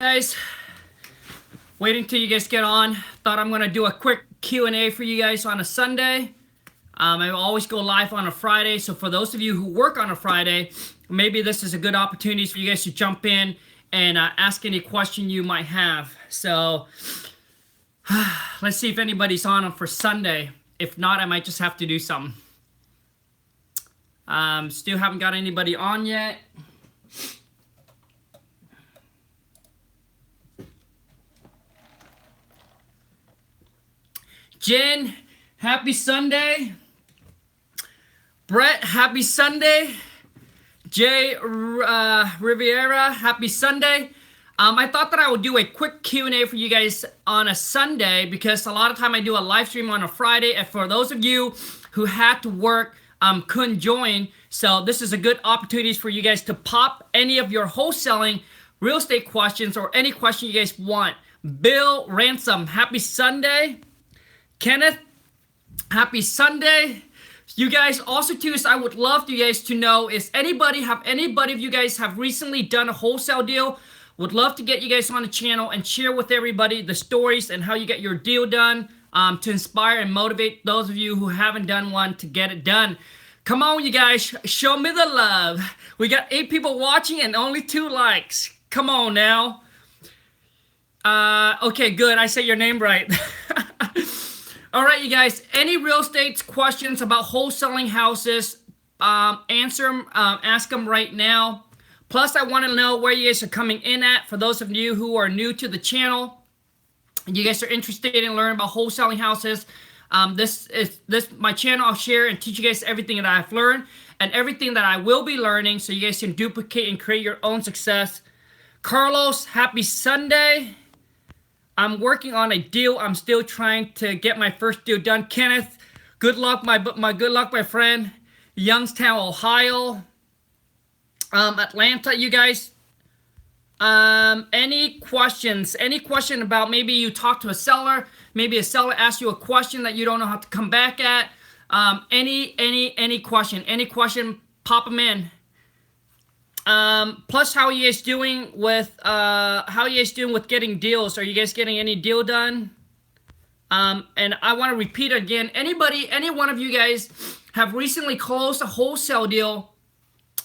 Guys, waiting till you guys get on. Thought I'm gonna do a quick Q&A for you guys on a Sunday. I always go live on a Friday, so for those of you who work on a Friday, maybe this is a good opportunity for you guys to jump in and ask any question you might have. So let's see if anybody's on for Sunday. If not, I might just have to do something. Still haven't got anybody on yet. Jen, happy Sunday. Brett, happy Sunday. Jay Riviera, happy Sunday. I thought that I would do a quick Q&A for you guys on a Sunday because a lot of time I do a live stream on a Friday, and for those of you who had to work, couldn't join, so this is a good opportunity for you guys to pop any of your wholesaling real estate questions or any question you guys want. Bill Ransom, happy Sunday. Kenneth, happy Sunday. You guys also too, I would love you guys to know, is anybody of you guys have recently done a wholesale deal? Would love to get you guys on the channel and share with everybody the stories and how you get your deal done, to inspire and motivate those of you who haven't done one to get it done. Come on, you guys, show me the love. We got 8 people watching and only 2 likes. Come on now. Okay, good. I said your name right. All right, you guys, any real estate questions about wholesaling houses, answer them, ask them right now. Plus, I want to know where you guys are coming in at. For those of you who are new to the channel, and you guys are interested in learning about wholesaling houses, this my channel. I'll share and teach you guys everything that I've learned and everything that I will be learning, so you guys can duplicate and create your own success. Carlos, happy Sunday. I'm working on a deal. I'm still trying to get my first deal done. Kenneth, good luck, my good luck, my friend. Youngstown, Ohio. Atlanta, you guys. Any questions? Any question about maybe you talk to a seller, maybe a seller asks you a question that you don't know how to come back at. Any question, pop them in. Plus, how are you guys doing with getting deals? Are you guys getting any deal done? And I want to repeat again, any one of you guys have recently closed a wholesale deal,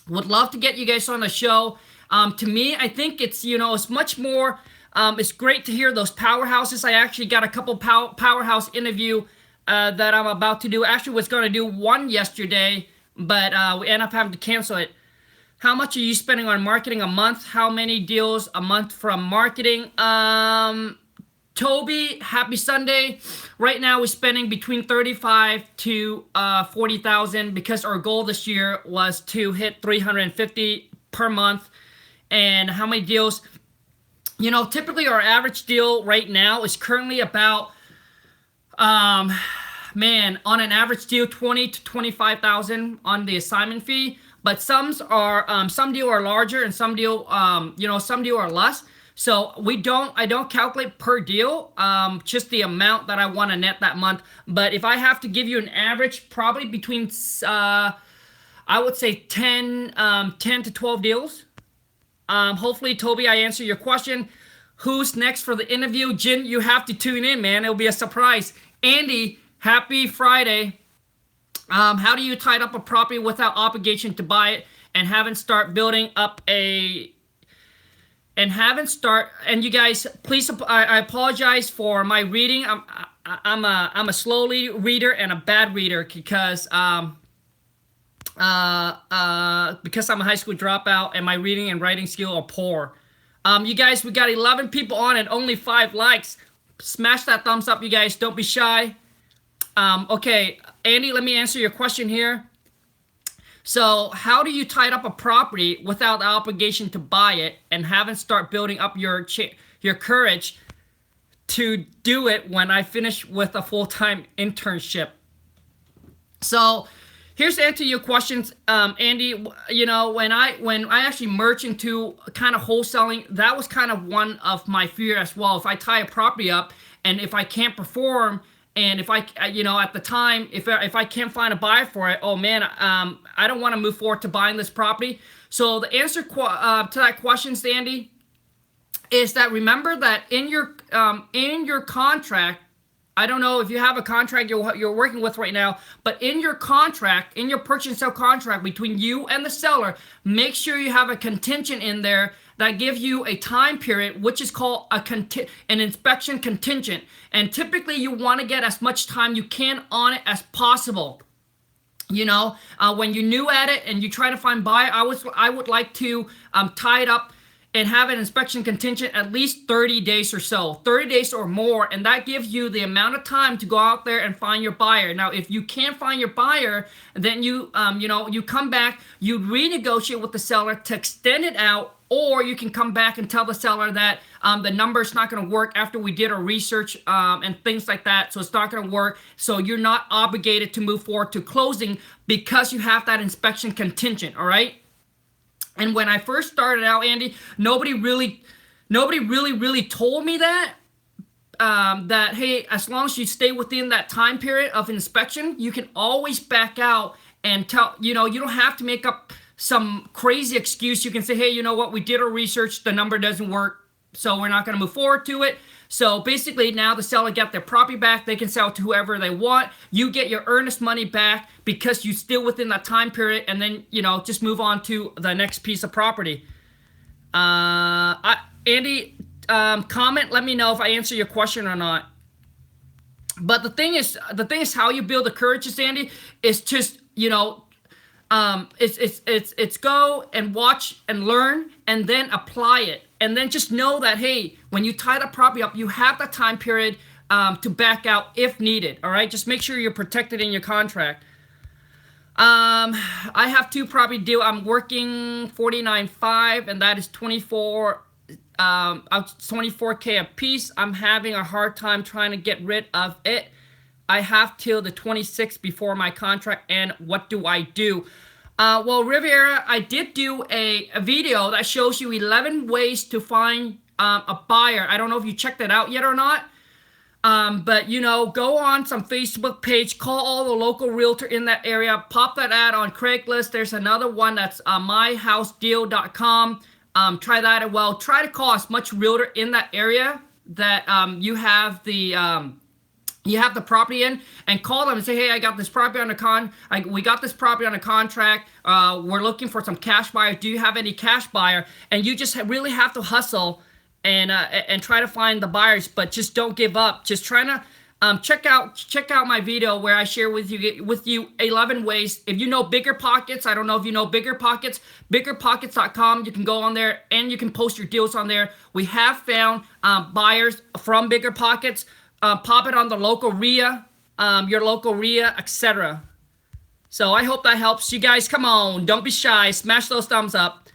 would love to get you guys on the show. To me, I think it's, it's much more, it's great to hear those powerhouses. I actually got a couple powerhouse interview that I'm about to do. Actually was going to do one yesterday, but we ended up having to cancel it. How much are you spending on marketing a month? How many deals a month from marketing? Toby, happy Sunday. Right now we're spending between 35 to 40,000 because our goal this year was to hit 350 per month. And how many deals? Typically our average deal right now is currently about, on an average deal, 20 to 25,000 on the assignment fee. But some deals are larger and some deal are less. So I don't calculate per deal, just the amount that I want to net that month. But if I have to give you an average, probably between, I would say 10 to 12 deals. Hopefully, Toby, I answer your question. Who's next for the interview? Jin, you have to tune in, man. It'll be a surprise. Andy, happy Friday. How do you tie up a property without obligation to buy it and and you guys, please, I apologize for my reading. I'm a slowly reader and a bad reader because I'm a high school dropout and my reading and writing skill are poor. You guys, we got 11 people on and only 5 likes. Smash that thumbs up, you guys. Don't be shy. Okay, Andy, let me answer your question here. So how do you tie up a property without the obligation to buy it and haven't start building up your courage to do it when I finish with a full-time internship? So here's the answer to your questions, Andy. When I actually merged into kind of wholesaling, that was kind of one of my fear as well. If I tie a property up and if I can't perform, and if I, at the time, if I can't find a buyer for it, oh man, I don't want to move forward to buying this property. So the answer to that question, Sandy, is that remember that in your contract, I don't know if you have a contract you're working with right now, but in your contract, in your purchase and sale contract between you and the seller, make sure you have a contingent in there that gives you a time period, which is called an inspection contingent. And typically you want to get as much time you can on it as possible. When you're new at it and you try to find buyer, I would like to tie it up and have an inspection contingent at least 30 days or so, 30 days or more, and that gives you the amount of time to go out there and find your buyer. Now, if you can't find your buyer, then you come back, you renegotiate with the seller to extend it out, or you can come back and tell the seller that the number's not going to work after we did our research and things like that, so it's not going to work. So you're not obligated to move forward to closing because you have that inspection contingent, all right? And when I first started out, Andy, nobody really told me that, that, hey, as long as you stay within that time period of inspection, you can always back out and you don't have to make up some crazy excuse. You can say, hey, you know what, we did our research, the number doesn't work, so we're not going to move forward to it. So basically now the seller get their property back. They can sell it to whoever they want. You get your earnest money back because you still within that time period, and then, just move on to the next piece of property. Andy, comment, let me know if I answer your question or not. But the thing is how you build the courage, Andy, is just, it's go and watch and learn and then apply it. And then just know that, hey, when you tie the property up, you have that time period to back out if needed. All right, just make sure you're protected in your contract. I have 2 property deal. I'm working 49.5, and that is 24K a piece. I'm having a hard time trying to get rid of it. I have till the 26th before my contract, and what do I do? Well, Riviera, I did do a video that shows you 11 ways to find a buyer. I don't know if you checked that out yet or not. But, go on some Facebook page, call all the local realtor in that area, pop that ad on Craigslist. There's another one that's myhousedeal.com. Try that as well. Try to call as much realtor in that area that you have the property in, and call them and say, hey, I got this property on we got this property on a contract. We're looking for some cash buyer. Do you have any cash buyer? And you just really have to hustle and try to find the buyers, but just don't give up. Just trying to check out my video where I share with you 11 ways. If you know Bigger Pockets, I don't know if you know Bigger Pockets, biggerpockets.com. You can go on there and you can post your deals on there. We have found buyers from Bigger Pockets. Pop it on the local RIA, your local RIA, etc. So I hope that helps you guys. Come on, don't be shy. Smash those thumbs up.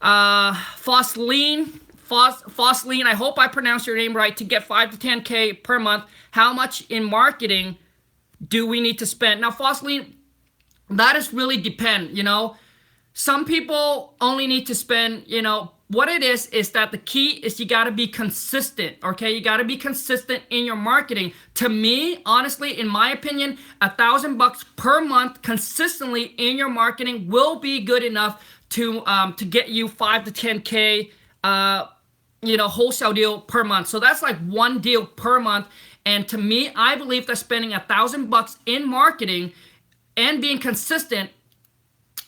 Fosleen, I hope I pronounced your name right. To get 5 to 10K per month, how much in marketing do we need to spend? Now, Fosleen, that is really depend. Some people only need to spend, what it is that the key is you got to be consistent, okay? You got to be consistent in your marketing. To me, honestly, in my opinion, $1,000 per month consistently in your marketing will be good enough to get you 5 to 10K, wholesale deal per month. So that's like one deal per month. And to me, I believe that spending $1,000 in marketing and being consistent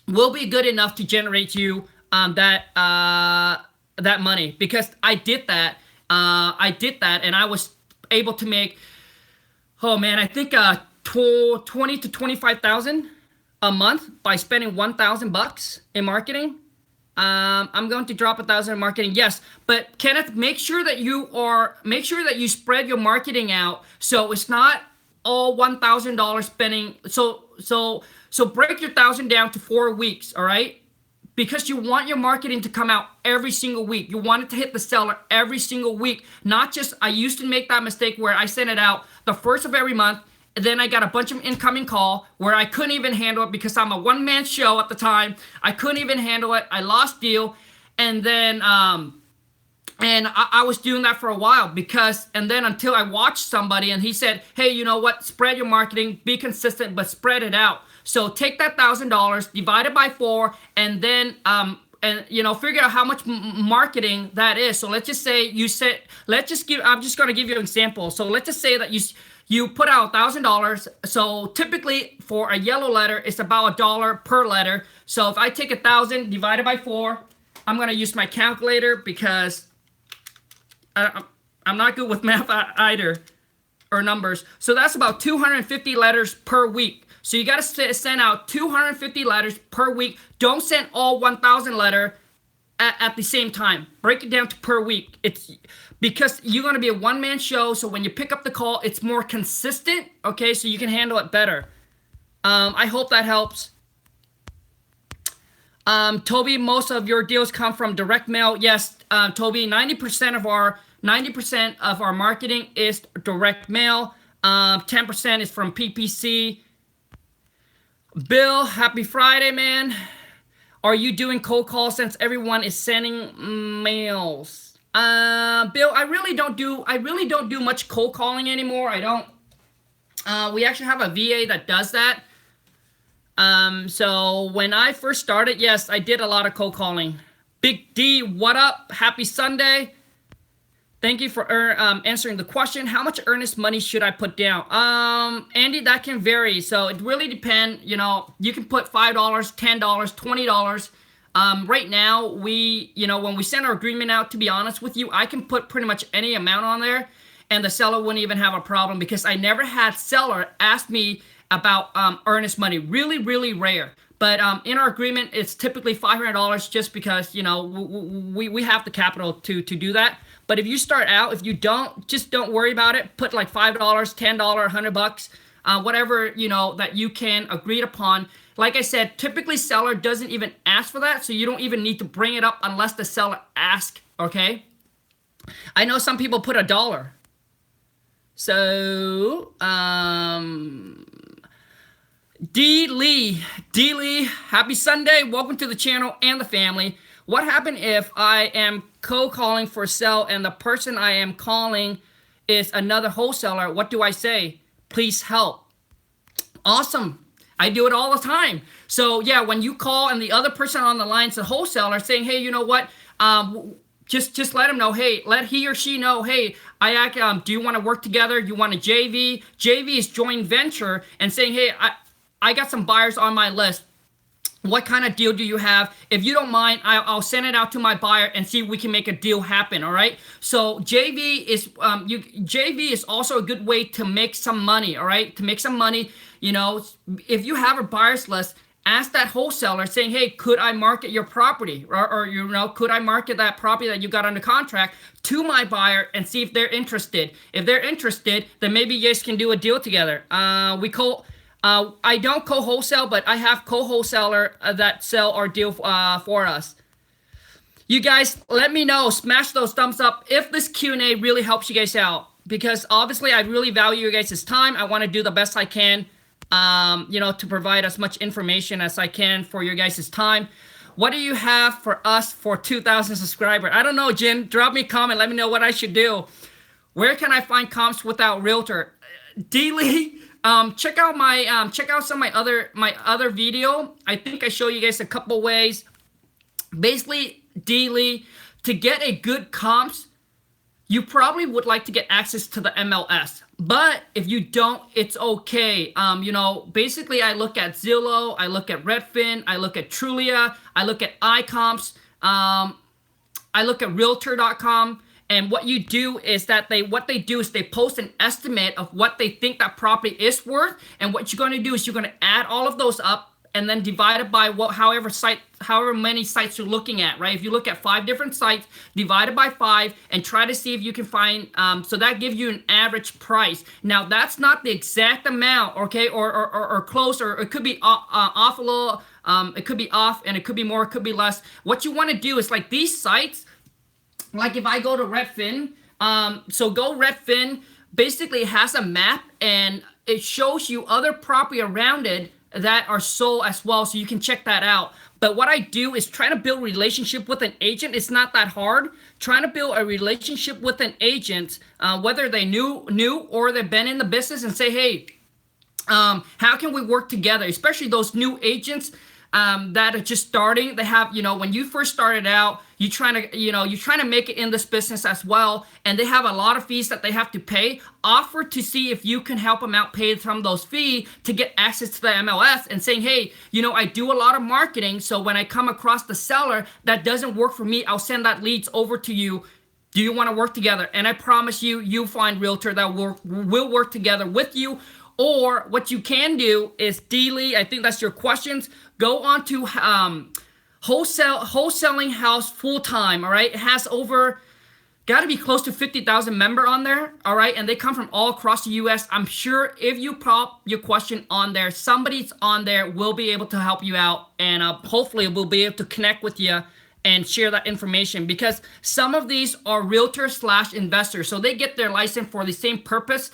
will be good enough to generate you that money, because I did that, and I was able to make, I think 20 to 25,000 a month by spending $1,000 in marketing. I'm going to drop 1,000 in marketing, yes, but Kenneth, make sure that you spread your marketing out so it's not all $1,000 spending. So break your 1,000 down to 4 weeks, all right? Because you want your marketing to come out every single week. You want it to hit the seller every single week. Not just, I used to make that mistake where I sent it out the first of every month, and then I got a bunch of incoming call where I couldn't even handle it because I'm a one-man show at the time. I couldn't even handle it. I lost deal. And then, I was doing that for a while and then until I watched somebody and he said, hey, you know what? Spread your marketing, be consistent, but spread it out. So take that $1,000, divide it by 4, and then and figure out how much marketing that is. So let's just say I'm just going to give you an example. So let's just say that you put out $1,000. So typically for a yellow letter, it's about $1 per letter. So if I take 1,000 divided by 4, I'm going to use my calculator because I'm not good with math either, or numbers. So that's about 250 letters per week. So you got to send out 250 letters per week. Don't send all 1,000 letter at the same time. Break it down to per week. It's because you're going to be a one-man show. So when you pick up the call, it's more consistent. Okay, so you can handle it better. I hope that helps. Toby, most of your deals come from direct mail. Yes, Toby, 90% of our marketing is direct mail. 10% is from PPC. Bill, happy Friday, man. Are you doing cold calls since everyone is sending mails? Bill, I really don't do much cold calling anymore. I don't. We actually have a VA that does that. So when I first started, yes, I did a lot of cold calling. Big D, what up? Happy Sunday. Thank you for answering the question. How much earnest money should I put down? Andy, that can vary. So it really depends. You can put $5, $10, $20. Right now, when we send our agreement out, to be honest with you, I can put pretty much any amount on there, and the seller wouldn't even have a problem because I never had seller ask me about earnest money. Really, really rare. But in our agreement, it's typically $500 just because, we have the capital to do that. But if you start out, if you don't, just don't worry about it. Put like $5, $10, $100, whatever, that you can agree upon. Like I said, typically seller doesn't even ask for that. So you don't even need to bring it up unless the seller asks, okay? I know some people put $1. So, D. Lee, happy Sunday. Welcome to the channel and the family. What happened if I am cold calling for sale and the person I am calling is another wholesaler? What do I say? Please help. Awesome. I do it all the time. So yeah, when you call and the other person on the line is a wholesaler saying, hey, you know what? Just let him know. Hey, let he or she know. Hey, do you want to work together? You want a JV? JV is joint venture, and saying, hey, I got some buyers on my list. What kind of deal do you have? If you don't mind, I'll send it out to my buyer and see if we can make a deal happen. All right. So JV is also a good way to make some money. All right, to make some money. If you have a buyer's list, ask that wholesaler saying, hey, could I market your property, or could I market that property that you got under contract to my buyer and see if they're interested. If they're interested, then maybe you guys can do a deal together. I don't co-wholesale, but I have co-wholesaler that sell our deal for us. You guys, let me know. Smash those thumbs up if this Q&A really helps you guys out, because obviously I really value your guys' time. I want to do the best I can, to provide as much information as I can for your guys' time. What do you have for us for 2,000 subscribers? I don't know, Jim. Drop me a comment. Let me know what I should do. Where can I find comps without realtor? D-Lee. Check out some of my other video. I think I show you guys a couple ways. Basically, D-Lee, to get a good comps, you probably would like to get access to the MLS. But if you don't, it's okay. Basically I look at Zillow, I look at Redfin, I look at Trulia, I look at iComps, I look at Realtor.com. And what you do is that they post an estimate of what they think that property is worth. And what you're going to do is you're going to add all of those up and then divide it by however many sites you're looking at, right? If you look at 5 different sites, divide it by 5 and try to see if you can find, so that gives you an average price. Now that's not the exact amount, okay, or close, or it could be off a little, it could be off, and it could be more, it could be less. What you want to do is, like, these sites, like if I go to Redfin, so go Redfin, basically it has a map and it shows you other property around it that are sold as well, so you can check that out. But what I do is try to build a relationship with an agent. It's not that hard. Trying to build a relationship with an agent, whether they new or they've been in the business, and say, hey, how can we work together? Especially those new agents. that are just starting. They have, when you first started out, you're trying to make it in this business as well, and they have a lot of fees that they have to pay. Offer to see if you can help them out pay some of those fees to get access to the MLS, and saying, hey, I do a lot of marketing, so when I come across the seller that doesn't work for me, I'll send that leads over to you. Do you want to work together? And I promise you, you'll find realtor that will work together with you. Or what you can do is, Dealey, I think that's your questions. Go on to Wholesaling House full time. All right, it has got to be close to 50,000 member on there. All right, and they come from all across the U.S. I'm sure if you pop your question on there, somebody's on there will be able to help you out, and hopefully we'll be able to connect with you and share that information, because some of these are realtors / investors, so they get their license for the same purpose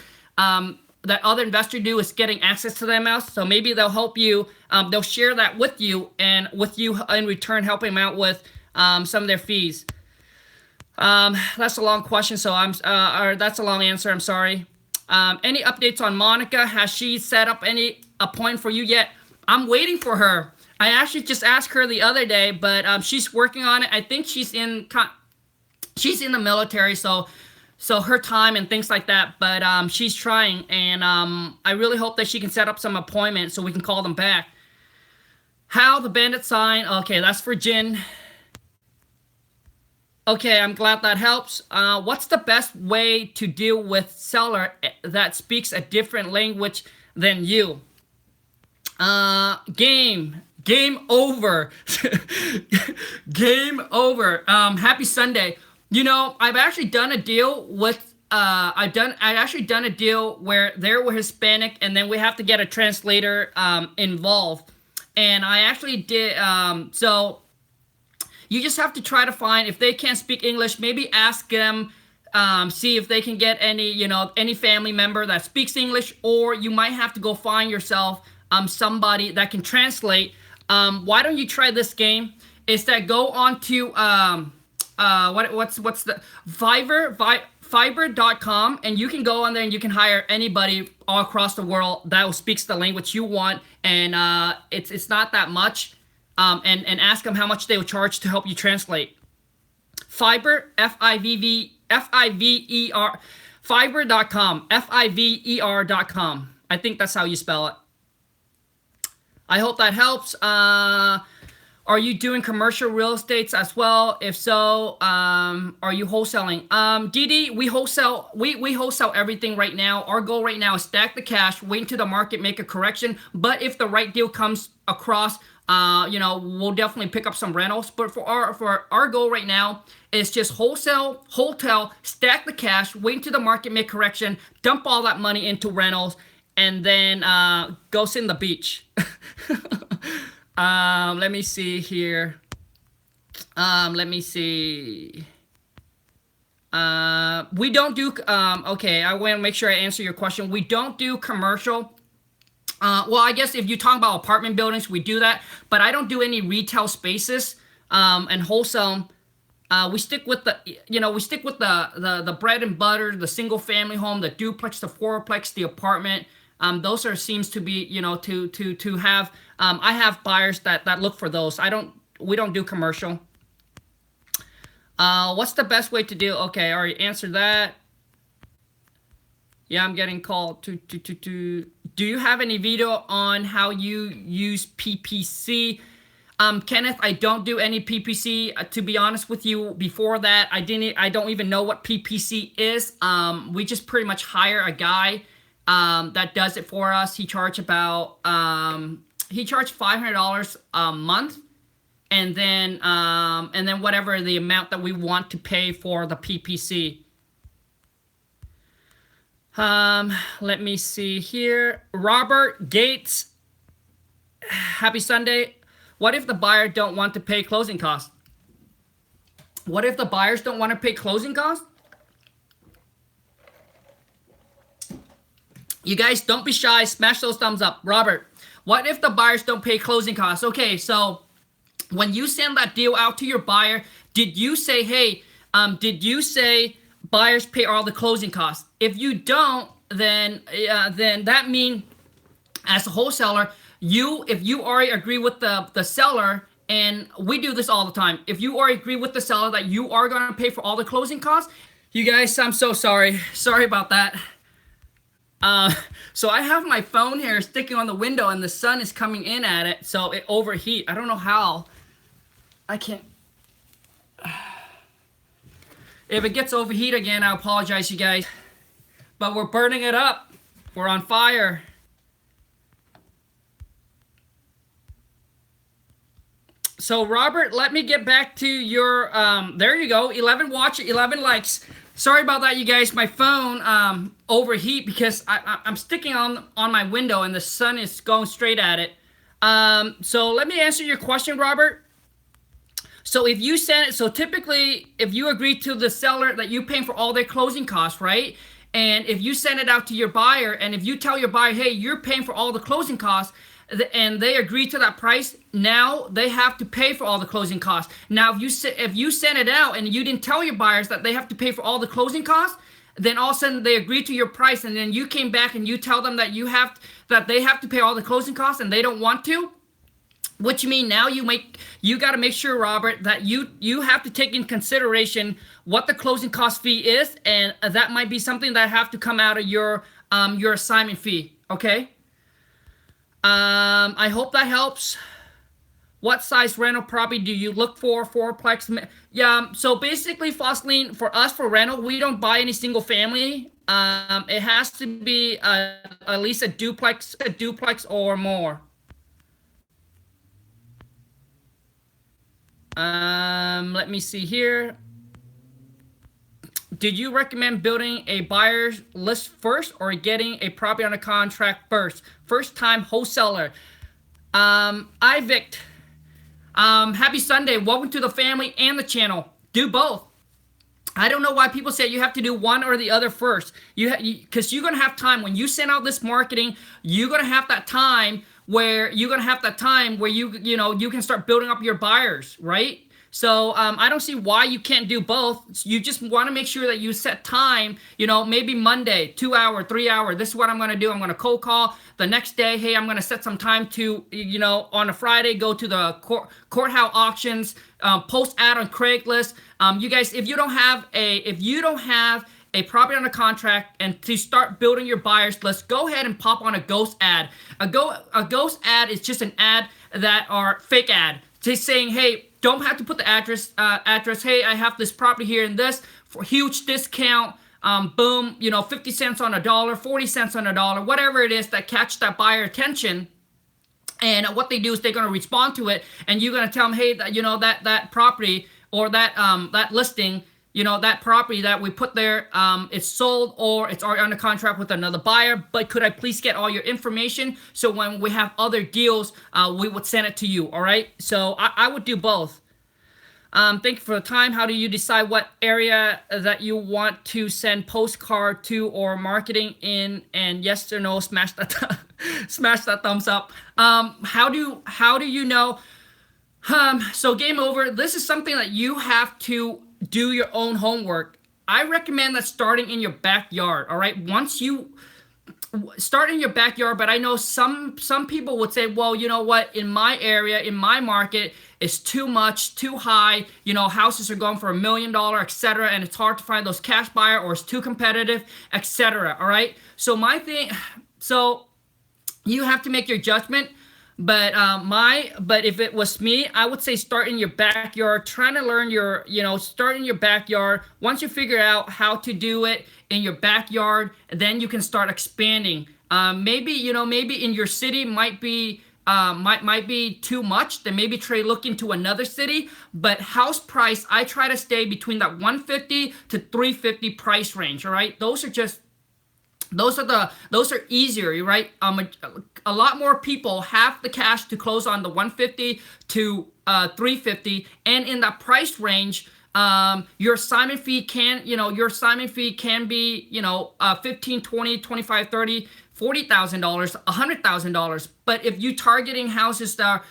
that other investors do, is getting access to their house. So maybe they'll help you, they'll share that with you, and with you in return helping them out with some of their fees. That's a long question, so or that's a long answer, I'm sorry. Any updates on Monica? Has she set up any appointment for you yet? I'm waiting for her. I actually just asked her the other day, but she's working on it. I think she's in the military, so her time and things like that. But she's trying, and I really hope that she can set up some appointments so we can call them back. How the bandit sign? Okay, that's for Jin. Okay, I'm glad that helps. What's the best way to deal with seller that speaks a different language than you? Game over. Game over. Happy Sunday. I've actually done a deal with I actually done a deal where they were Hispanic, and then we have to get a translator involved. And I actually did so you just have to try to find, if they can't speak English, maybe ask them, see if they can get any family member that speaks English, or you might have to go find yourself somebody that can translate. Why don't you try this game? Is that go on to what's the Fiverr.com, and you can go on there and you can hire anybody all across the world that speaks the language you want, and it's not that much, and ask them how much they will charge to help you translate. Fiverr, Fiverr, Fiverr.com, Fiverr.com. I think that's how you spell it. I hope that helps. Are you doing commercial real estates as well? If so, are you wholesaling? Didi, we wholesale. We wholesale everything right now. Our goal right now is stack the cash, wait until the market, make a correction. But if the right deal comes across, we'll definitely pick up some rentals. But for our goal right now is just wholesale, stack the cash, wait until the market, make correction, dump all that money into rentals, and then go sit in the beach. Let me see here. Let me see. We don't do, okay, I want to make sure I answer your question. We don't do commercial. Well, I guess if you talk about apartment buildings, we do that, but I don't do any retail spaces, and wholesale. We stick with the bread and butter, the single family home, the duplex, the fourplex, the apartment. Those seems to be, to have, I have buyers that look for those. We don't do commercial. What's the best way to do? Okay, I already answered that. Yeah, I'm getting called to. Do you have any video on how you use PPC? Kenneth, I don't do any PPC. To be honest with you, before that, I don't even know what PPC is. We just pretty much hire a guy that does it for us. He charged about $500 a month, and then whatever the amount that we want to pay for the PPC. Let me see here. Robert Gates, happy Sunday. What if the buyer don't want to pay closing costs? What if the buyers don't want to pay closing costs? You guys, don't be shy. Smash those thumbs up. Robert, what if the buyers don't pay closing costs? Okay, so when you send that deal out to your buyer, did you say, hey, buyers pay all the closing costs? If you don't, then that means as a wholesaler, if you already agree with the seller, and we do this all the time, if you already agree with the seller that you are going to pay for all the closing costs, you guys, I'm so sorry about that. So I have my phone here sticking on the window and the sun is coming in at it, so it overheat. I don't know how. I can't. If it gets overheat again, I apologize, you guys. But we're burning it up. We're on fire. So Robert, let me get back to your, there you go, 11 likes. Sorry about that, you guys. My phone overheat because I'm sticking on my window and the sun is going straight at it. So let me answer your question, Robert. So if you send it, so typically if you agree to the seller that you paying for all their closing costs, right? And if you send it out to your buyer, and if you tell your buyer, hey, you're paying for all the closing costs, and they agree to that price, now they have to pay for all the closing costs. Now, if you send it out and you didn't tell your buyers that they have to pay for all the closing costs, then all of a sudden they agree to your price, and then you came back and you tell them that they have to pay all the closing costs and they don't want to. Which mean now you got to make sure, Robert, that you have to take in consideration what the closing cost fee is, and that might be something that have to come out of your assignment fee. Okay. I hope that helps. What size rental property do you look for? Fourplex? Yeah. So basically, Fosseline, for us for rental, we don't buy any single family. It has to be at least a duplex or more. Let me see here. Did you recommend building a buyer's list first or getting a property under contract first? First time wholesaler. Ivic. Happy Sunday. Welcome to the family and the channel. Do both. I don't know why people say you have to do one or the other first. Because you're going to have time. When you send out this marketing, you're going to have that time where you can start building up your buyers, right? So I don't see why you can't do both. You just want to make sure that you set time, maybe Monday, 2 hour, 3 hour. This is what I'm going to do. I'm going to cold call the next day. Hey, I'm going to set some time to, on a Friday, go to the courthouse auctions, post ad on Craigslist. You guys, if you don't have a property under contract and to start building your buyers list, go ahead and pop on a ghost ad. A ghost ad is just an ad that are fake ad. Just saying, hey, don't have to put the address. Hey, I have this property here and this for huge discount. Boom, 50 cents on a dollar, 40 cents on a dollar, whatever it is that catch that buyer attention. And what they do is they're going to respond to it, and you're going to tell them, hey, that property or that listing, that property that we put there, it's sold or it's already under contract with another buyer, but could I please get all your information so when we have other deals, we would send it to you, all right? So I would do both. Thank you for the time. How do you decide what area that you want to send postcard to or marketing in? And yes or no, smash that smash that thumbs up. How do you know? So game over. This is something that you have to do your own homework. I recommend that starting in your backyard. All right. Once you start in your backyard, but I know some people would say, well, you know what, in my area, in my market, it's too much, too high. Houses are going for $1 million, etc., and it's hard to find those cash buyer, or it's too competitive, etc. All right. So you have to make your judgment. But if it was me, I would say start in your backyard, trying to learn start in your backyard. Once you figure out how to do it in your backyard, then you can start expanding. Maybe in your city might be too much. Then maybe try looking to another city. But house price, I try to stay between that 150 to 350 price range. All right, those are easier, right? A lot more people have the cash to close on the 150 to 350, and in that price range, your assignment fee can be 15, 20, 25, 30, $40,000, $100,000. But if you targeting houses that are,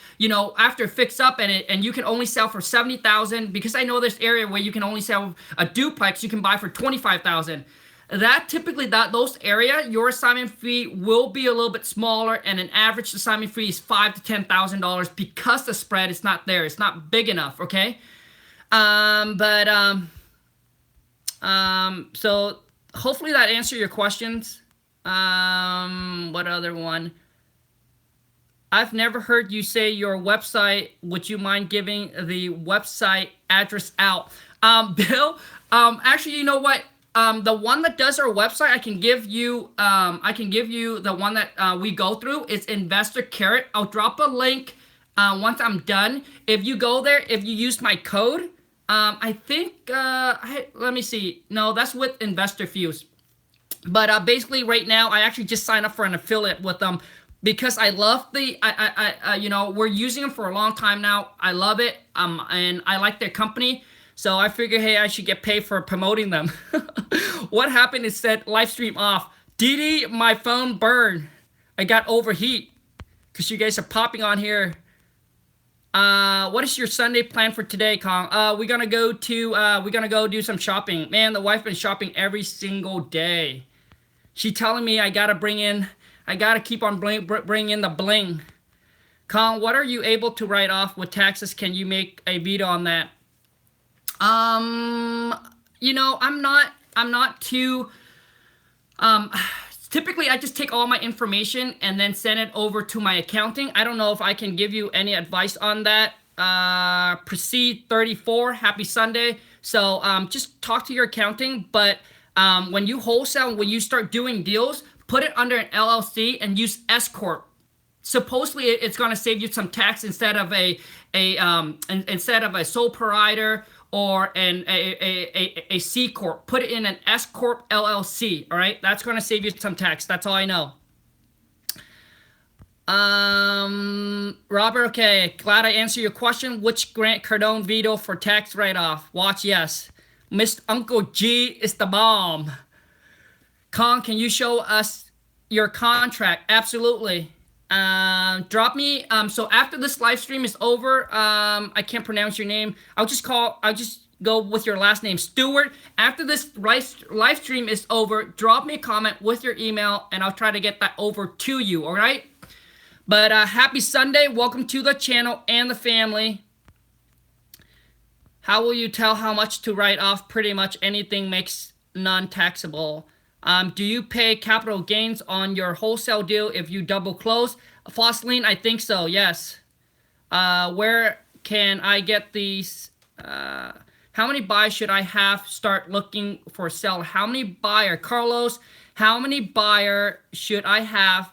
after fix up and you can only sell for $70,000, because I know this area where you can only sell a duplex, you can buy for $25,000. that typically those area, your assignment fee will be a little bit smaller, and an average assignment fee is $5,000 to $10,000 because the spread is not there. It's not big enough. Okay. So hopefully that answered your questions. What other one? I've never heard you say your website. Would you mind giving the website address out? Bill, actually, you know what? The one that does our website, I can give you the one that we go through. It's Investor Carrot. I'll drop a link once I'm done. If you go there, if you use my code, I think, let me see. No, that's with Investor Fuse. But basically right now, I actually just signed up for an affiliate with them because I love you know, we're using them for a long time now. I love it. And I like their company. So I figured, hey, I should get paid for promoting them. What happened is that live stream off. Didi, my phone burned. I got overheat because you guys are popping on here. What is your Sunday plan for today, Khang? We're gonna go do some shopping. Man, the wife been shopping every single day. She telling me I gotta keep on bringing in the bling. Khang, what are you able to write off with taxes? Can you make a video on that? You know, I'm not too, typically I just take all my information and then send it over to my accounting. I don't know if I can give you any advice on that. Proceed 34, happy Sunday. So, just talk to your accounting, but, when you wholesale, when you start doing deals, put it under an LLC and use S Corp. Supposedly it's going to save you some tax instead of a sole proprietor or a C Corp. Put it in an S Corp LLC, all right? That's going to save you some tax. That's all I know. Robert, okay. Glad I answered your question. Which Grant Cardone video for tax write-off? Watch yes. Mr. Uncle G is the bomb. Khang, can you show us your contract? Absolutely. Drop me, so after this live stream is over, I can't pronounce your name. I'll just go with your last name, Stewart. After this live stream is over, drop me a comment with your email and I'll try to get that over to you, all right? But happy Sunday. Welcome to the channel and the family. How will you tell how much to write off? Pretty much anything makes non-taxable. Do you pay capital gains on your wholesale deal if you double close? Fosseline, I think so, yes. Where can I get these? How many buyers should I have start looking for a seller? How many buyer, Carlos, how many buyer should I have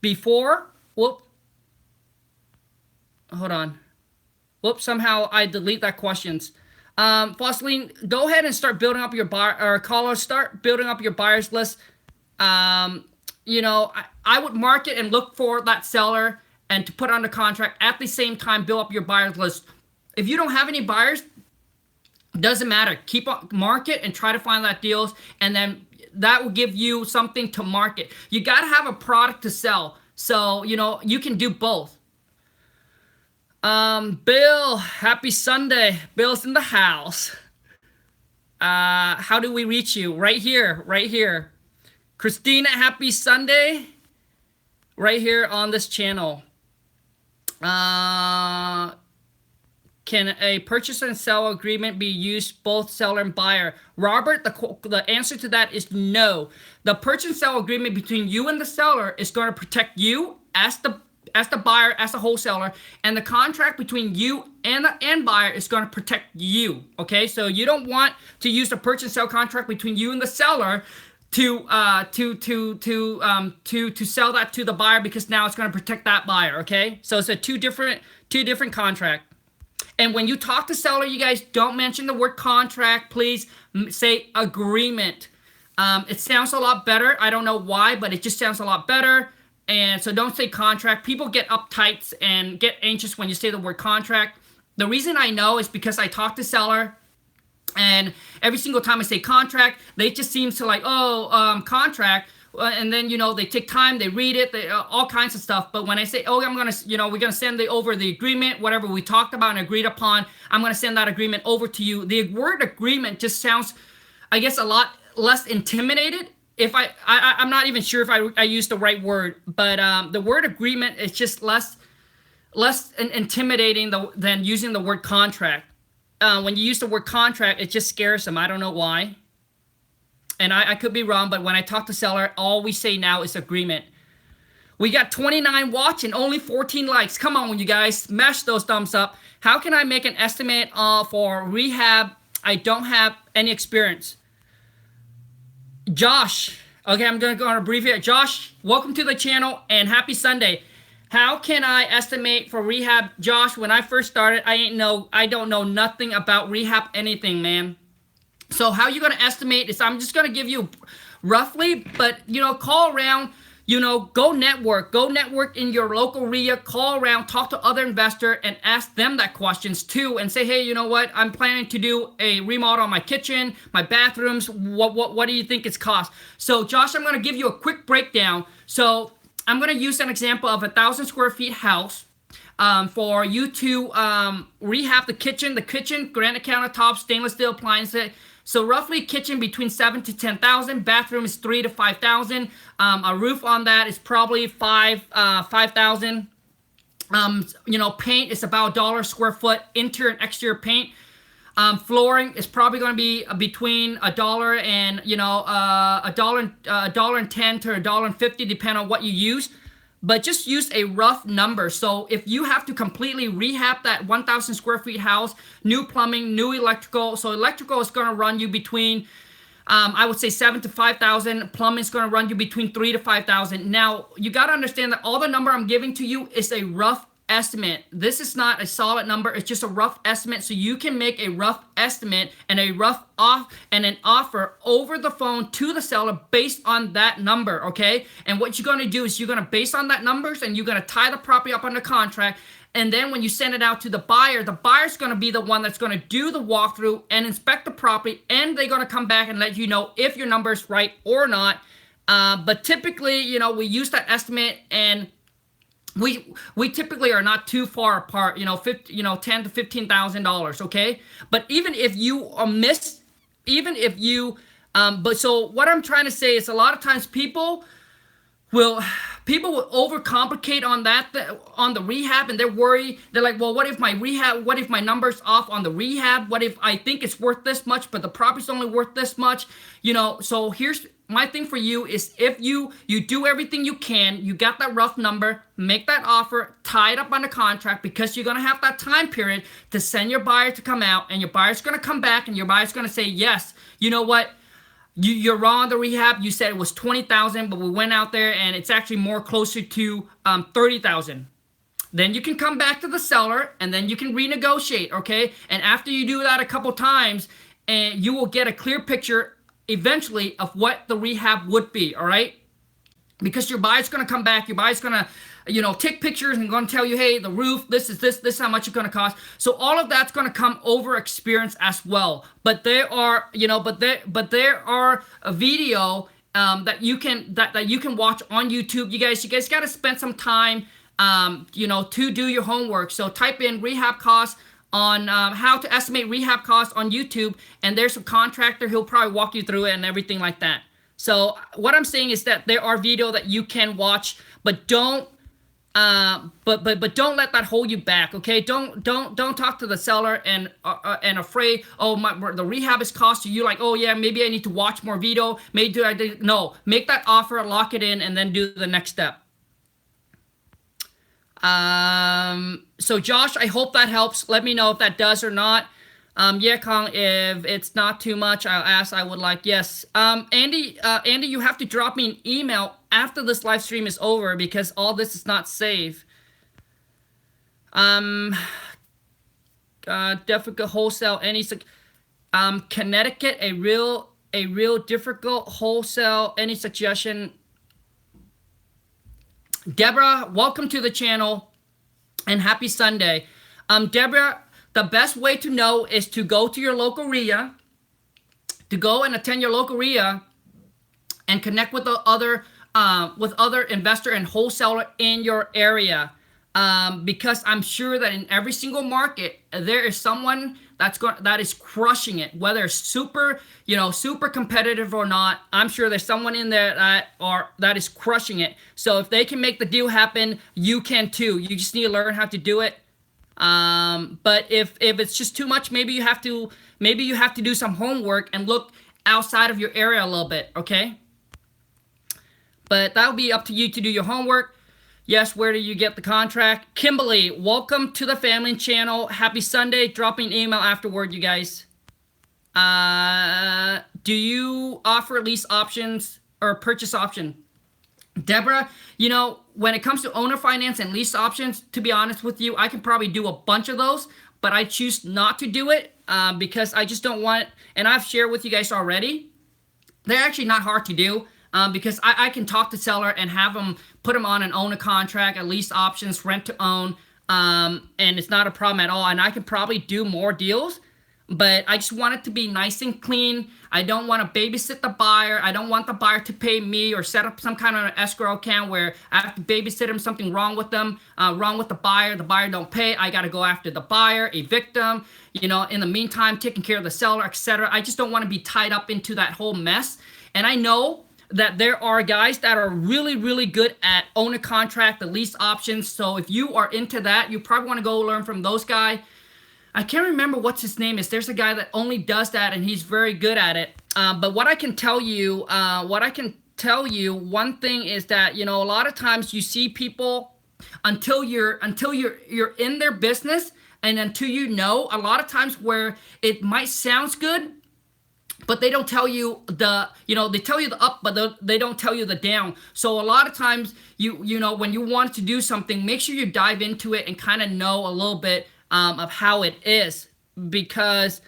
before? Whoop. Hold on. Whoops, somehow I delete that questions. Fosseline, go ahead and start building up your buyer, or Carlos, start building up your buyers list. You know, I would market and look for that seller and to put under contract at the same time, build up your buyers list. If you don't have any buyers, doesn't matter. Keep on market and try to find that deals, and then that will give you something to market. You got to have a product to sell. So, you know, you can do both. Bill, happy Sunday. Bill's in the house. How do we reach you? Right here. Christina, happy Sunday. Right here on this channel. Can a purchase and sell agreement be used both seller and buyer? Robert, the answer to that is no. The purchase and sell agreement between you and the seller is going to protect you as the buyer, as the wholesaler, and the contract between you and the end buyer is going to protect you. Okay, so you don't want to use the purchase and sell contract between you and the seller to sell that to the buyer, because now it's going to protect that buyer. Okay, so it's a two different contract. And when you talk to seller, you guys don't mention the word contract. Please say agreement. It sounds a lot better. I don't know why, but it just sounds a lot better. And so don't say contract. People get uptight and get anxious when you say the word contract. The reason I know is because I talk to seller, and every single time I say contract, they just seem to like, contract. And then, you know, they take time, they read it, all kinds of stuff. But when I say, we're going to send over the agreement, whatever we talked about and agreed upon, I'm going to send that agreement over to you. The word agreement just sounds, I guess, a lot less intimidated. If I'm not even sure if I used the right word, but the word agreement is just less intimidating than using the word contract. When you use the word contract, it just scares them. I don't know why. And I could be wrong, but when I talk to seller, all we say now is agreement. We got 29 watching, only 14 likes. Come on, you guys, smash those thumbs up. How can I make an estimate for rehab? I don't have any experience. Josh, okay, I'm gonna go on a brief here. Josh, welcome to the channel and happy Sunday. How can I estimate for rehab? Josh, when I first started, I don't know nothing about rehab anything, man. So how you gonna estimate is I'm just gonna give you roughly, but call around, go network in your local area, call around, talk to other investors and ask them that questions too, and say, hey, you know what, I'm planning to do a remodel on my kitchen, my bathrooms, what do you think it's cost? So Josh, I'm gonna give you a quick breakdown. So I'm gonna use an example of 1,000 square feet house for you to rehab the kitchen, granite countertops, stainless steel appliances. So roughly kitchen between 7,000 to 10,000, bathroom is 3,000 to 5,000. A roof on that is probably 5,000. Paint is about $1 a square foot, interior and exterior paint. Flooring is probably going to be between $1 and $1.10 to $1.50, depending on what you use. But just use a rough number. So if you have to completely rehab that 1,000 square feet house, new plumbing, new electrical. So electrical is going to run you between, I would say 7,000 to 5,000. Plumbing is going to run you between 3,000 to 5,000. Now you got to understand that all the number I'm giving to you is a rough estimate. This is not a solid number. It's just a rough estimate. So you can make a rough estimate and an offer over the phone to the seller based on that number. Okay. And what you're going to do is you're going to base on that numbers and you're going to tie the property up under contract. And then when you send it out to the buyer's going to be the one that's going to do the walkthrough and inspect the property. And they're going to come back and let you know if your number is right or not. But typically, we use that estimate, and we typically are not too far apart, $10,000 to $15,000, okay? But even if you but so what I'm trying to say is a lot of times people will overcomplicate on the rehab, and they're worried. They're like, well, what if my number's off on the rehab? What if I think it's worth this much, but the property's only worth this much? So here's my thing for you is if you do everything you can, you got that rough number, make that offer, tie it up on the contract, because you're going to have that time period to send your buyer to come out, and your buyer's going to come back and your buyer's going to say, yes, you know what? You're wrong on the rehab. You said it was 20,000, but we went out there and it's actually more closer to 30,000. Then you can come back to the seller and then you can renegotiate, okay? And after you do that a couple times, and you will get a clear picture eventually of what the rehab would be, all right? Because your buyer's going to come back, your buyer's going to take pictures and going to tell you, hey, the roof, this is how much it's going to cost. So all of that's going to come over experience as well. But there are, there are a video that you can watch on YouTube. You guys got to spend some time, to do your homework. So type in rehab costs on how to estimate rehab costs on YouTube, and there's a contractor, he'll probably walk you through it and everything like that. So what I'm saying is that there are videos that you can watch, but don't but don't let that hold you back, okay? Don't talk to the seller and afraid, oh, the rehab is costing you, like, oh yeah, maybe I need to watch more video, no, make that offer, lock it in, and then do the next step. So Josh, I hope that helps. Let me know if that does or not. Yeah, Khang, if it's not too much, I would like, yes. Andy, you have to drop me an email after this live stream is over because all this is not safe. Difficult wholesale, Connecticut, a real difficult wholesale, any suggestion? Deborah, welcome to the channel and happy Sunday. Deborah, the best way to know is to go to your local RIA, to go and attend your local RIA and connect with the other investor and wholesaler in your area. Because I'm sure that in every single market, there is someone that is crushing it, whether it's super, super competitive or not. I'm sure there's someone in there that is crushing it. So if they can make the deal happen, you can too. You just need to learn how to do it. But if it's just too much, maybe you have to do some homework and look outside of your area a little bit, okay? But that'll be up to you to do your homework. Yes, where do you get the contract? Kimberly, welcome to the family channel. Happy Sunday. Drop me an email afterward, you guys. Do you offer lease options or purchase option? Deborah, when it comes to owner finance and lease options, to be honest with you, I can probably do a bunch of those, but I choose not to do it because I just don't want, and I've shared with you guys already, they're actually not hard to do. Because I can talk to seller and have them put them on an owner contract, at lease options, rent to own, and it's not a problem at all. And I can probably do more deals, but I just want it to be nice and clean. I don't want to babysit the buyer. I don't want the buyer to pay me or set up some kind of an escrow account where I have to babysit them, something wrong with them, wrong with the buyer don't pay. I got to go after the buyer, evict them, in the meantime, taking care of the seller, etc. I just don't want to be tied up into that whole mess. And I know that there are guys that are really, really good at owner contract, the lease options. So if you are into that, you probably want to go learn from those guys. I can't remember what his name is. There's a guy that only does that, and he's very good at it. But what I can tell you, one thing is that, a lot of times you see people until you're in their business, and until a lot of times where it might sound good, but they don't tell you they tell you the up, but they don't tell you the down. So a lot of times, when you want to do something, make sure you dive into it and kind of know a little bit of how it is. Because,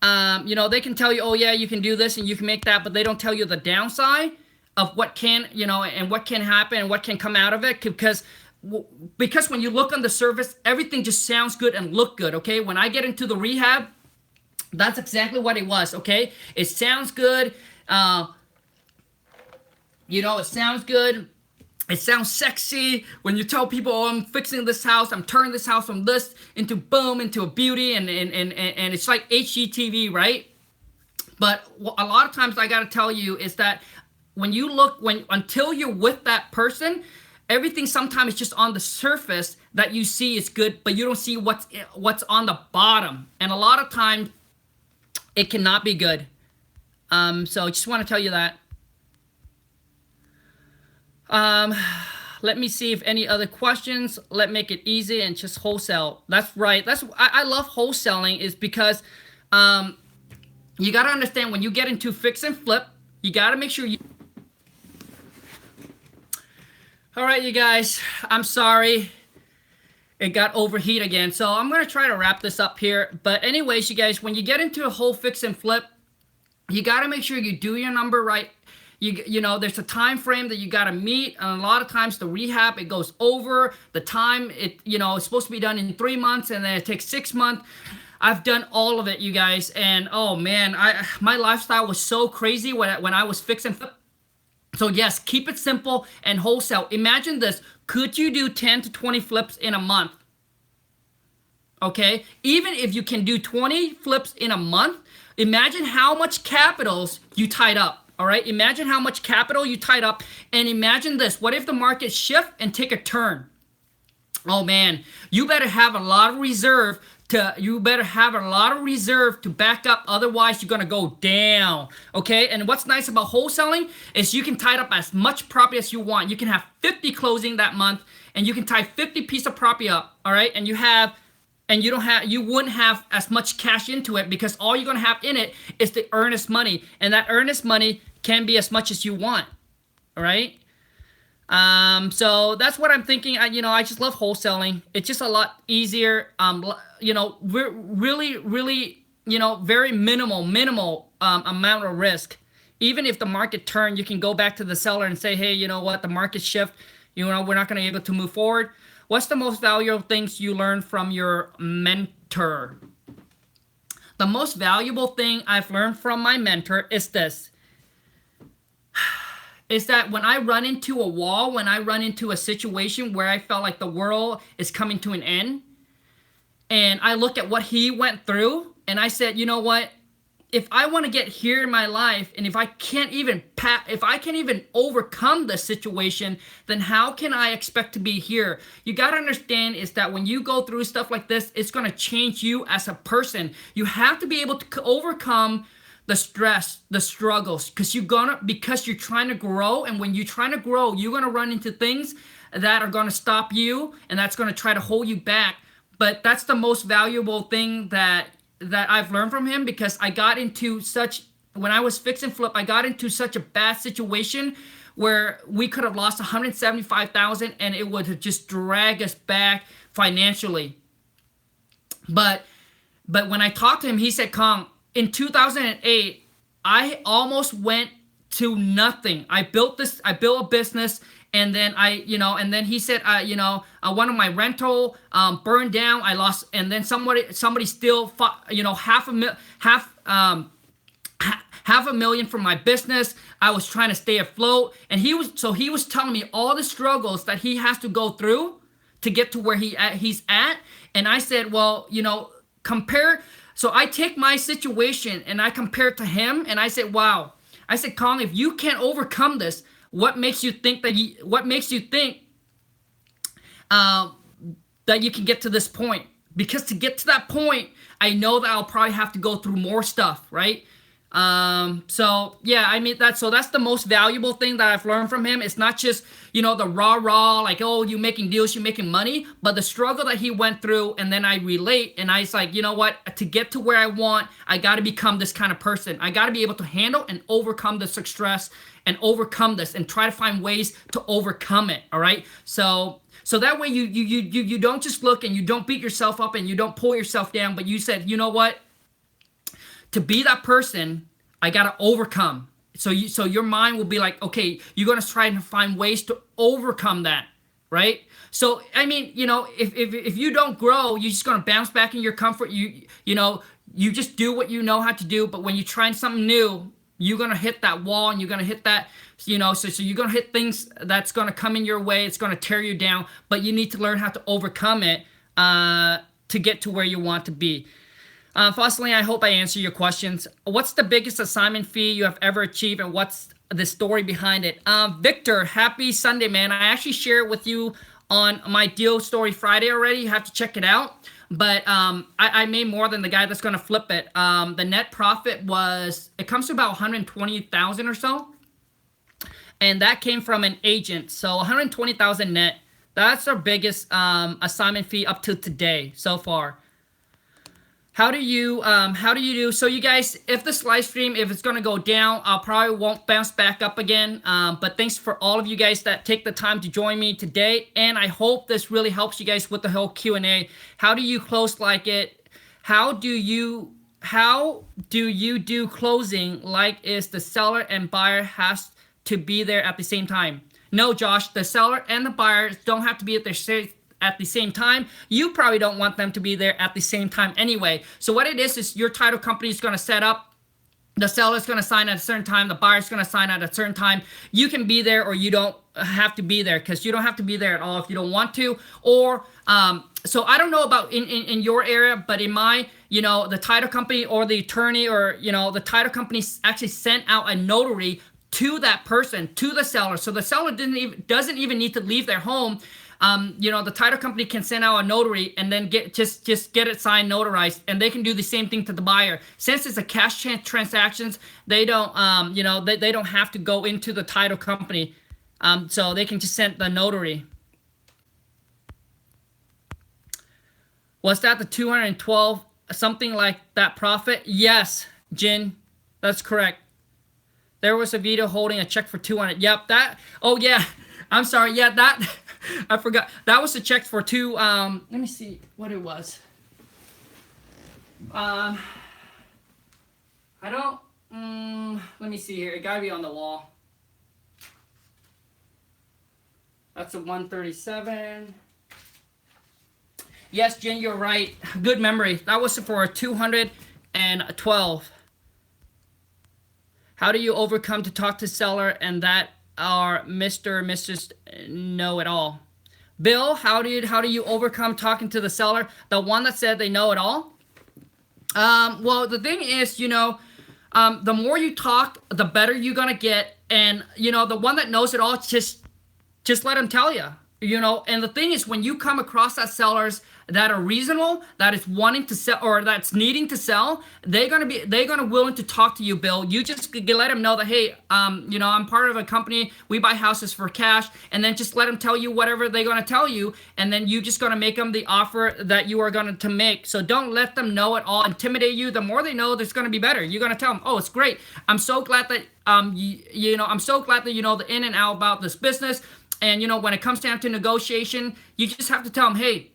they can tell you, oh yeah, you can do this and you can make that, but they don't tell you the downside of what can, and what can happen and what can come out of it. Because when you look on the surface, everything just sounds good and look good, okay? When I get into the rehab, that's exactly what it was, okay? It sounds good. It sounds good. It sounds sexy when you tell people, oh, I'm fixing this house. I'm turning this house from this into boom, into a beauty. And it's like HGTV, right? But a lot of times I got to tell you is that until you're with that person, everything sometimes is just on the surface that you see is good, but you don't see what's on the bottom. And a lot of times, it cannot be good. So I just want to tell you that. Let me see if any other questions. Let's make it easy and just wholesale. That's right. I love wholesaling is because you got to understand when you get into fix and flip, you got to make sure you... All right, you guys, I'm sorry. It got overheat again. So I'm going to try to wrap this up here. But anyways, you guys, when you get into a whole fix and flip, you got to make sure you do your number right. There's a time frame that you got to meet. And a lot of times the rehab, it goes over the time. It's supposed to be done in 3 months and then it takes 6 months. I've done all of it, you guys. And oh man, my lifestyle was so crazy when I was fix and flip. So yes, keep it simple and wholesale. Imagine this. Could you do 10 to 20 flips in a month? Okay? Even if you can do 20 flips in a month, imagine how much capitals you tied up. All right? Imagine how much capital you tied up. And imagine this. What if the market shift and take a turn? Oh man, you better have a lot of reserve to back up, otherwise you're gonna go down. Okay, and what's nice about wholesaling is you can tie up as much property as you want. You can have 50 closing that month, and you can tie 50 pieces of property up. All right, and you wouldn't have as much cash into it because all you're gonna have in it is the earnest money, and that earnest money can be as much as you want. All right. So that's what I'm thinking. I just love wholesaling. It's just a lot easier. We're really, very minimal amount of risk. Even if the market turn, you can go back to the seller and say, hey, you know what, the market shift, we're not going to be able to move forward. What's the most valuable things you learned from your mentor? The most valuable thing I've learned from my mentor is this. Is that when I run into a wall, when I run into a situation where I felt like the world is coming to an end, and I look at what he went through, and I said, you know what? If I want to get here in my life, and if I can't even overcome the situation, then how can I expect to be here? You got to understand is that when you go through stuff like this, it's going to change you as a person. You have to be able to overcome the stress, the struggles, because you're trying to grow. And when you're trying to grow, you're going to run into things that are going to stop you, and that's going to try to hold you back. But that's the most valuable thing that I've learned from him, because I got into when I was fix and flip, I got into such a bad situation where we could have lost 175,000 and it would have just dragged us back financially. But when I talked to him, he said, Khang, in 2008, I almost went to nothing. I built a business, and then and then he said, one of my rental burned down. I lost, and then somebody still, half a million from my business. I was trying to stay afloat, and he was telling me all the struggles that he has to go through to get to where he's at. And I said, well, compare. So I take my situation and I compare it to him, and I said, wow. I said, Khang, if you can't overcome this, what makes you think that you can get to this point? Because to get to that point, I know that I'll probably have to go through more stuff, right? So yeah, I mean that's the most valuable thing that I've learned from him. It's not just, the raw, like, oh, you making deals, you making money, but the struggle that he went through. And then I relate, and I was like, you know what, to get to where I want, I got to become this kind of person. I got to be able to handle and overcome the stress and overcome this and try to find ways to overcome it. All right. So that way you don't just look and you don't beat yourself up and you don't pull yourself down, but you said, you know what, to be that person, I got to overcome. So your mind will be like, okay, you're going to try and find ways to overcome that, right? So, I mean, if you don't grow, you're just going to bounce back in your comfort. You just do what you know how to do. But when you're trying something new, you're going to hit that wall, and you're going to hit that, so you're going to hit things that's going to come in your way. It's going to tear you down, but you need to learn how to overcome it to get to where you want to be. Fossilene, I hope I answered your questions. What's the biggest assignment fee you have ever achieved, and what's the story behind it? Victor, happy Sunday, man. I actually shared it with you on my Deal Story Friday already. You have to check it out. But I made more than the guy that's going to flip it. The net profit it comes to about 120,000 or so. And that came from an agent. So 120,000 net. That's our biggest assignment fee up to today so far. How do you do? So you guys, if this live stream, if it's going to go down, I'll probably won't bounce back up again. But thanks for all of you guys that take the time to join me today. And I hope this really helps you guys with the whole Q&A. How do you close like it? How do you do closing like is the seller and buyer has to be there at the same time? No, Josh, the seller and the buyer don't have to be at the same time. You probably don't want them to be there at the same time anyway. So what it is your title company is going to set up. The seller's going to sign at a certain time. The buyer's going to sign at a certain time. You can be there, or you don't have to be there, because you don't have to be there at all if you don't want to. Or so I don't know about in your area, but in my, the title company or the attorney or, the title company actually sent out a notary to that person, to the seller. So the seller doesn't even need to leave their home. The title company can send out a notary and then just get it signed, notarized, and they can do the same thing to the buyer. Since it's a cash transactions, they don't, they don't have to go into the title company, so they can just send the notary. Was that the 212 something like that profit? Yes, Jin, that's correct. There was a video holding a check for 200. Yep, that. Oh yeah, I'm sorry. Yeah, that. I forgot. That was a check for let me see what it was. I don't. Let me see here. It gotta be on the wall. That's a 137. Yes, Jen, you're right. Good memory. That was for a 212. How do you overcome to talk to seller and that are Mr. and Mrs. know it all? Bill, how do you overcome talking to the seller? The one that said they know it all? Well, the thing is, the more you talk, the better you're gonna get. And the one that knows it all, just let them tell you. And the thing is, when you come across that sellers that are reasonable, that is wanting to sell or that's needing to sell, they're gonna willing to talk to you, Bill. You just let them know that, hey, I'm part of a company. We buy houses for cash, and then just let them tell you whatever they're gonna tell you, and then you just gonna make them the offer that you are going to make. So don't let them know it all, intimidate you. The more they know, it's gonna be better. You're gonna tell them, oh, it's great. I'm so glad that I'm so glad that you know the in and out about this business. And when it comes down to negotiation, you just have to tell them, hey,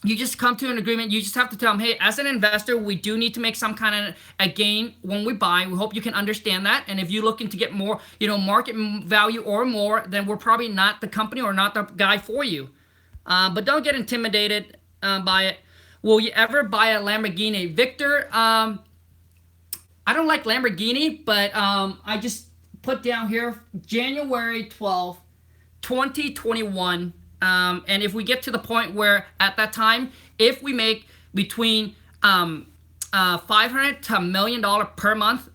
you just come to an agreement. You just have to tell them, hey, as an investor, we do need to make some kind of a gain when we buy. We hope you can understand that. And if you're looking to get more, market value or more, then we're probably not the company or not the guy for you. But don't get intimidated by it. Will you ever buy a Lamborghini? Victor, I don't like Lamborghini, but I just put down here January 12th, 2021. And if we get to the point where at that time, if we make between $500 to $1 million per month,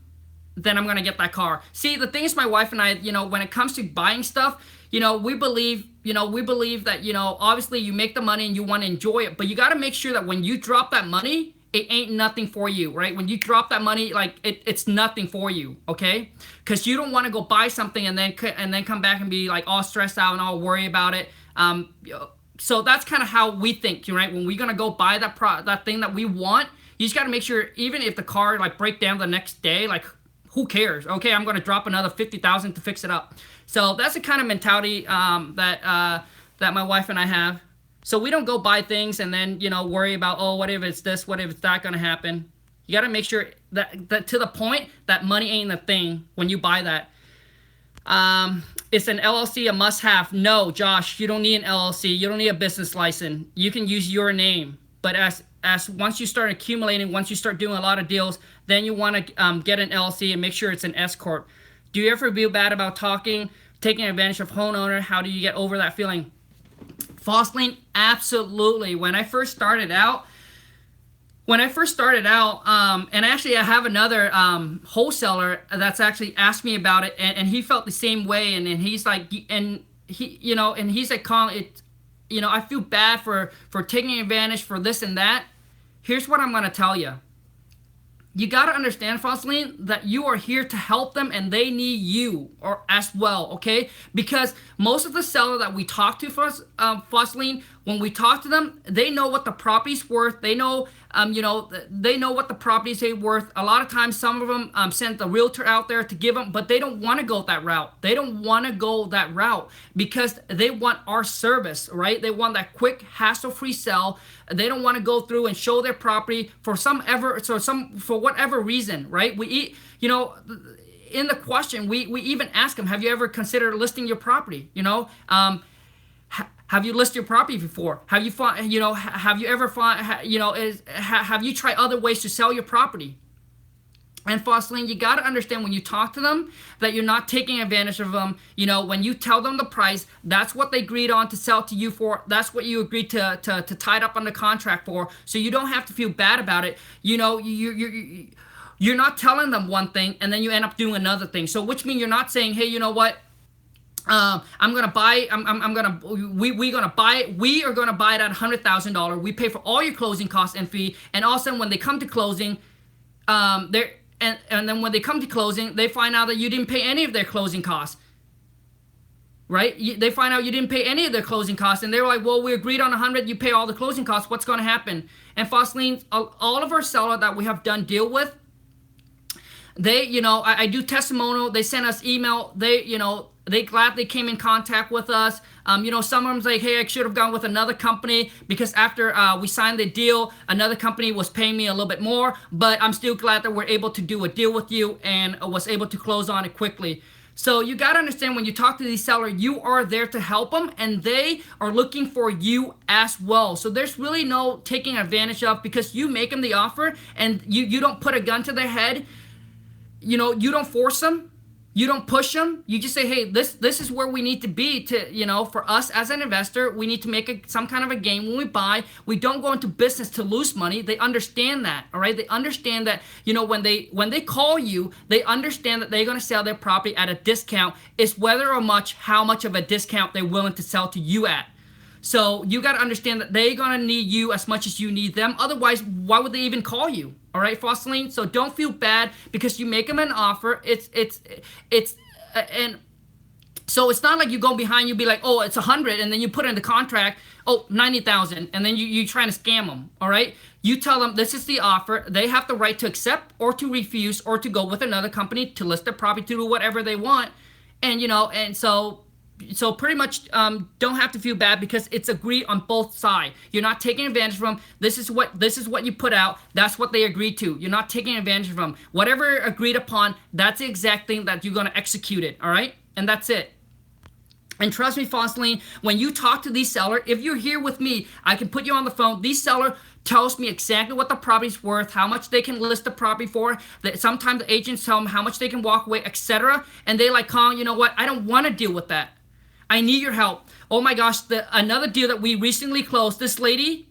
then I'm gonna get that car. See, the thing is, my wife and I, when it comes to buying stuff, we believe that, obviously you make the money and you want to enjoy it, but you got to make sure that when you drop that money, it ain't nothing for you, right? When you drop that money, like it's nothing for you, okay? Because you don't want to go buy something and then come back and be like all stressed out and all worry about it. So that's kind of how we think, right? When we're gonna go buy that thing that we want, you just got to make sure, even if the car like break down the next day, like who cares? Okay, I'm gonna drop another $50,000 to fix it up. So that's the kind of mentality that my wife and I have. So we don't go buy things and then, worry about, oh, what if it's this, what if it's that gonna happen? You gotta make sure that to the point that money ain't a thing when you buy that. Is an LLC a must-have? No, Josh, you don't need an LLC. You don't need a business license. You can use your name. But as once you start accumulating, once you start doing a lot of deals, then you want to get an LLC and make sure it's an S corp. Do you ever feel bad about taking advantage of homeowner? How do you get over that feeling? Fossling, absolutely. When I first started out, and actually I have another wholesaler that's actually asked me about it, and he felt the same way, and he's like, and he's like, Khang, I feel bad for taking advantage for this and that. Here's what I'm gonna tell you. You got to understand, Fossling, that you are here to help them and they need you or as well, okay? Because most of the seller that we talk to, Fossling, when we talk to them, they know what the property's worth. They know, they know what the property's worth. A lot of times, some of them send the realtor out there to give them, but they don't want to go that route. They don't want to go that route because they want our service, right? They want that quick, hassle-free sell. They don't want to go through and show their property for whatever reason, right? In the question, we even ask them, have you ever considered listing your property? Have you listed your property before? Have you have you tried other ways to sell your property? And Fossling, you got to understand when you talk to them that you're not taking advantage of them. When you tell them the price, that's what they agreed on to sell to you for. That's what you agreed to tie it up on the contract for. So you don't have to feel bad about it. You're not telling them one thing and then you end up doing another thing. So which means you're not saying, hey, you know what? I'm gonna buy. We're gonna buy it. We are gonna buy it at $100,000. We pay for all your closing costs and fee. And all of a sudden, when they come to closing, and then when they come to closing, they find out that you didn't pay any of their closing costs. Right? They find out you didn't pay any of their closing costs, and they're like, "Well, we agreed on 100. You pay all the closing costs. What's going to happen?" And Fossling, all of our sellers that we have done deal with, they, I do testimonial. They send us email. They gladly came in contact with us. Some of them's like, hey, I should have gone with another company because after we signed the deal, another company was paying me a little bit more, but I'm still glad that we're able to do a deal with you and was able to close on it quickly. So you got to understand when you talk to these sellers, you are there to help them and they are looking for you as well. So there's really no taking advantage of because you make them the offer and you don't put a gun to their head. You don't force them. You don't push them. You just say, hey, this is where we need to be to, for us as an investor, we need to make some kind of a gain when we buy. We don't go into business to lose money. They understand that, all right? They understand that, when they call you, they understand that they're going to sell their property at a discount. It's whether or how much of a discount they're willing to sell to you at. So you got to understand that they're going to need you as much as you need them. Otherwise, why would they even call you? All right, Fosteline? So don't feel bad because you make them an offer. And so it's not like you go behind, you be like, oh, it's 100, and then you put in the contract, oh, 90,000, and then you trying to scam them, all right? You tell them this is the offer. They have the right to accept or to refuse or to go with another company to list their property, to do whatever they want. And, so pretty much don't have to feel bad because it's agreed on both sides. You're not taking advantage of them. This is what you put out. That's what they agreed to. You're not taking advantage of them. Whatever agreed upon, that's the exact thing that you're going to execute it, all right? And that's it. And trust me, Fosteline, when you talk to these sellers, if you're here with me, I can put you on the phone. These sellers tells me exactly what the property's worth, how much they can list the property for. Sometimes the agents tell them how much they can walk away, etc. And they like, Khang, you know what? I don't want to deal with that. I need your help. Oh my gosh, another deal that we recently closed, this lady,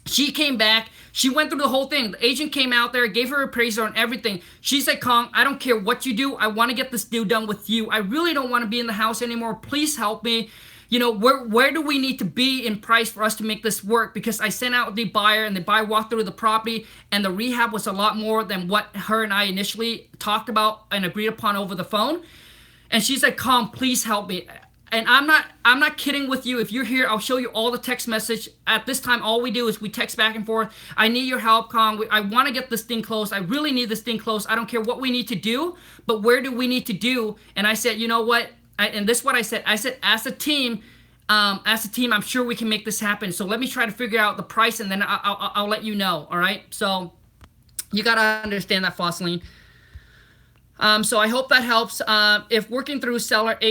she came back. She went through the whole thing. The agent came out there, gave her a appraisal and everything. She said, Khang, I don't care what you do. I want to get this deal done with you. I really don't want to be in the house anymore. Please help me. Where do we need to be in price for us to make this work? Because I sent out the buyer and the buyer walked through the property and the rehab was a lot more than what her and I initially talked about and agreed upon over the phone. And she said, Khang, please help me. And I'm not kidding with you. If you're here, I'll show you all the text message. At this time, all we do is we text back and forth. I need your help, Khang. I want to get this thing closed. I really need this thing closed. I don't care what we need to do, but where do we need to do? And I said, you know what? And this is what I said. I said, as a team, I'm sure we can make this happen. So let me try to figure out the price, and then I'll let you know. All right. So you got to understand that, Fosteline. So I hope that helps. If working through seller